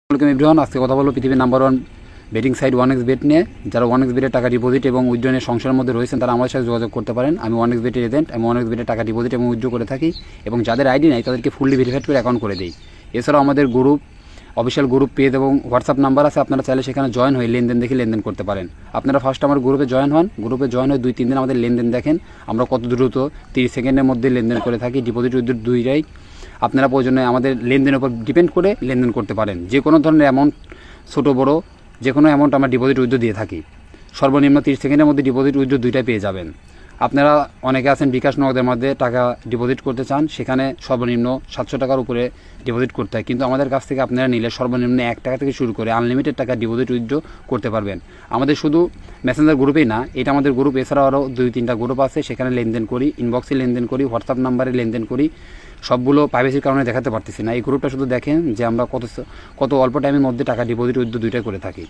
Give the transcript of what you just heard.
Welcome everyone. আজকে কথা বলবো পৃথিবীর number one betting site 1xBet নিয়ে। যারা 1xBet টাকা ডিপোজিট এবং উইথড্রনের সংসারের মধ্যে রয়েছেন তারা আমার সাথে যোগাযোগ করতে পারেন। আমি 1xBet এজেন্ট। আমি 1xBet টাকা ডিপোজিট এবং উইথড্র করে থাকি এবং যাদের আইডি নাই তাদেরকে ফুললি ভেরিফাইড করে অ্যাকাউন্ট করে দিই। এছাড়াও আমাদের গ্রুপ, অফিসিয়াল গ্রুপ পেজ এবং হোয়াটসঅ্যাপ নাম্বার আছে, আপনারা চাইলে সেখানে জয়েন হয়ে লেনদেন দেখে লেনদেন করতে পারেন। আপনারা ফার্স্ট আমার গ্রুপে জয়েন হন। গ্রুপে জয়েন হয়ে 2-3 দিন আমাদের লেনদেন দেখেন আমরা কত দ্রুত 30 সেকেন্ডের মধ্যে লেনদেন করে থাকি। ডিপোজিট উইথড্র দুইটাই আপনারা প্রয়োজনে আমাদের লেনদেনের উপর ডিপেন্ড করে লেনদেন করতে পারেন। যে কোনো ধরনের অ্যামাউন্ট, ছোটো বড়ো যে কোনো অ্যামাউন্ট আমরা ডিপোজিট উইথড্র দিয়ে থাকি। সর্বনিম্ন 30 সেকেন্ডের মধ্যে ডিপোজিট উইথড্র দুইটাই পেয়ে যাবেন। আপনারা অনেকে আছেন বিকাশ নগদের মধ্যে টাকা ডিপোজিট করতে চান, সেখানে সর্বনিম্ন 700 টাকার উপরে ডিপোজিট করতে হয়, কিন্তু আমাদের কাছ থেকে আপনারা নিলে সর্বনিম্ন 1 টাকা থেকে শুরু করে আনলিমিটেড টাকা ডিপোজিট উইথড্র করতে পারবেন। আমাদের শুধু মেসেঞ্জার গ্রুপেই না, এটা আমাদের গ্রুপ, এছাড়াও আরও 2-3টা গ্রুপ আছে, সেখানে লেনদেন করি, ইনবক্সে লেনদেন করি, হোয়াটসঅ্যাপ নাম্বারে লেনদেন করি। সবগুলো প্রাইভেসির কারণে দেখাতে পারতেছি না। এই গ্রুপটা শুধু দেখেন যে আমরা কত অল্প টাইমের মধ্যে টাকা ডিপোজিট উইথড্র দুইটাই করে থাকি।